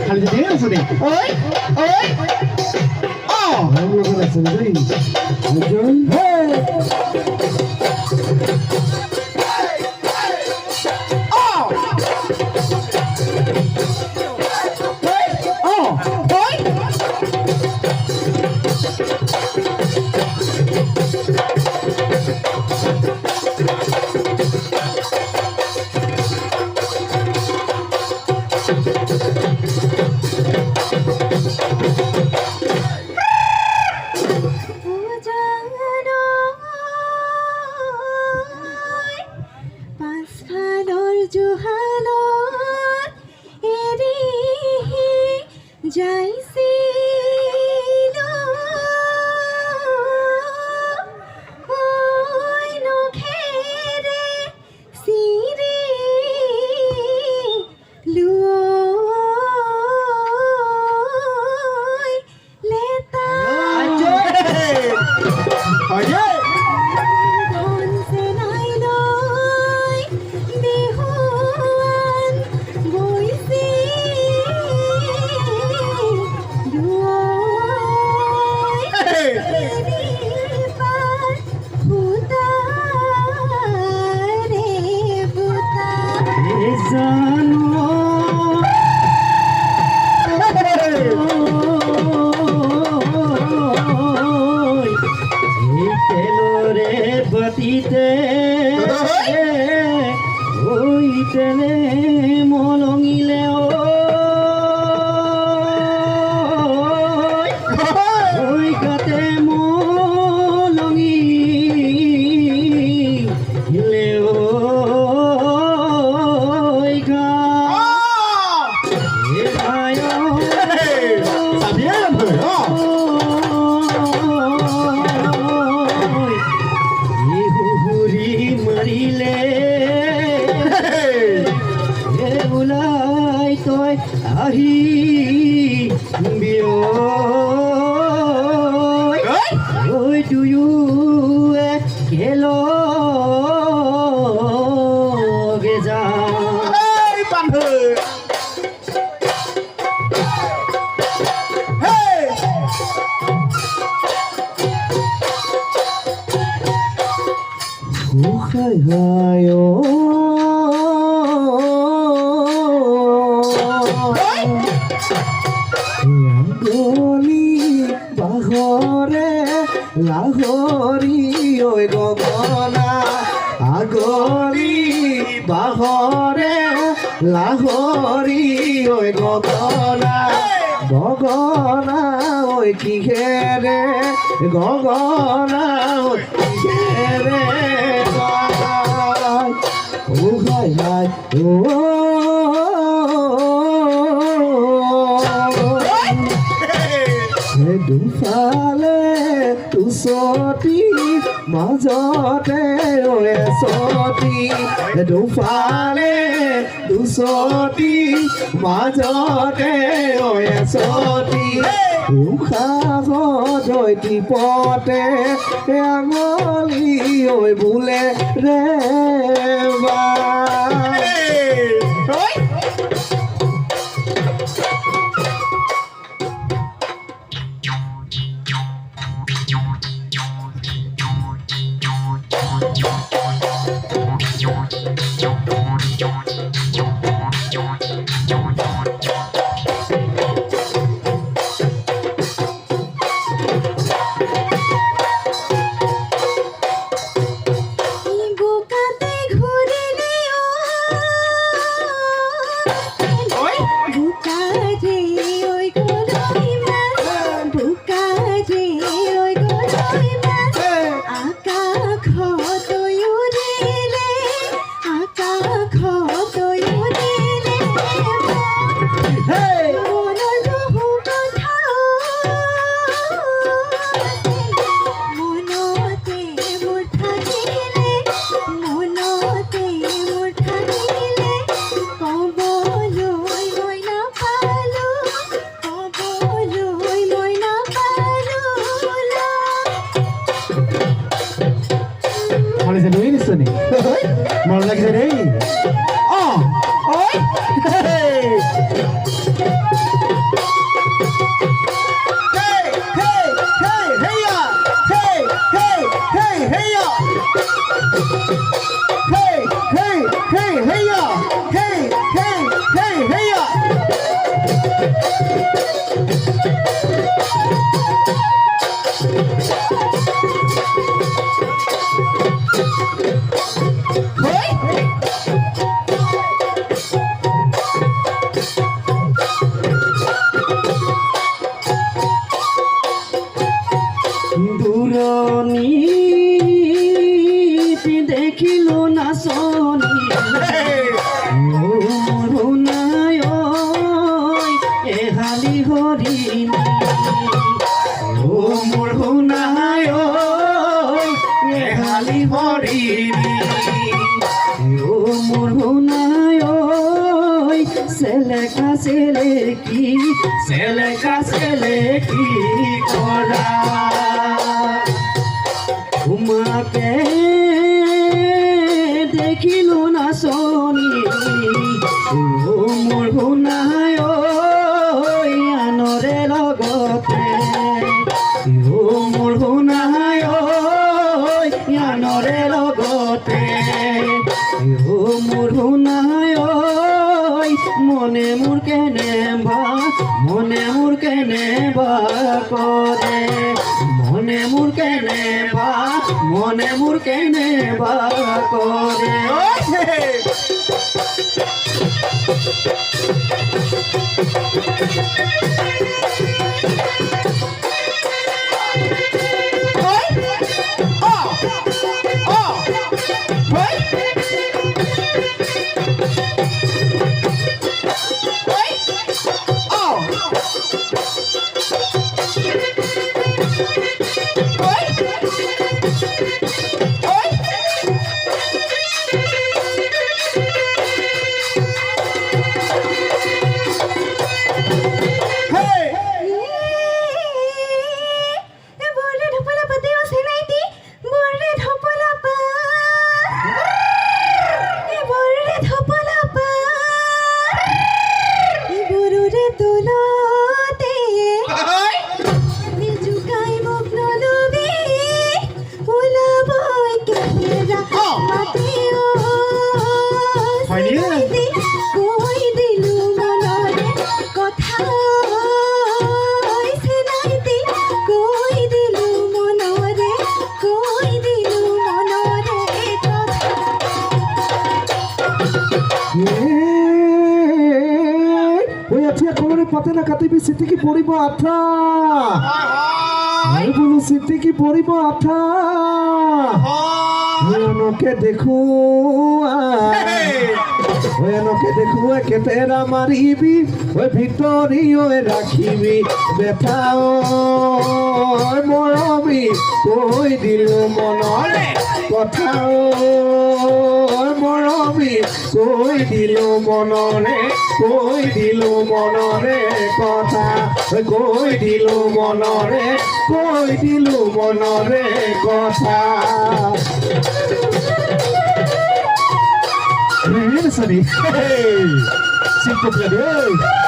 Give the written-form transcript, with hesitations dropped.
খালি যে দিয়ে আছে রে ওই ওই ও আমরা করে আছে রে একজন হে লাহরি ওই গগনা আগলি বাহরে লাহরি ওই গগনা গগনা ওই কিহেরে গগনা ওই কিহেরে ও হাই হাই ও দুফালে তুসতি মাজতে ওয়ে সতি দুফালে তুসতি মাজতে ওয়ে সতি উখাগত টিপতে আঙলি ওই বুলে রে বা Mau lagi nih. Oh, oi. দূৰণি দেখিল নাচনি মোৰুণাই এহালি হৰিণী মোৰ শুনাই এহালি হৰিণী মোৰ শুনাই চেলেকা চেলেকি কৰা তোমাকে দেখিলো নাচনি মোৰ শুনাই আনৰে লগতে মোৰ শুনাই আনৰে লগতে মোৰ শুনাই মনে মোৰ কেনে বা কৰে মনে মোৰ কেনে বা কৰে পাতে না কাটিবি চিটিকি পৰিব আঠা বোলো চিটিকি পৰিব আঠা এনেকে দেখুৱাই কেতেৰা মাৰিবি ভিতৰি ৰাখিবি বেটা মৰমি কৈ দিলো মনৰে কথা মৰমি কৈ দিলো মনৰে কথা কৈ দিলো মনৰে কথা Sorry. Hey! Simple player.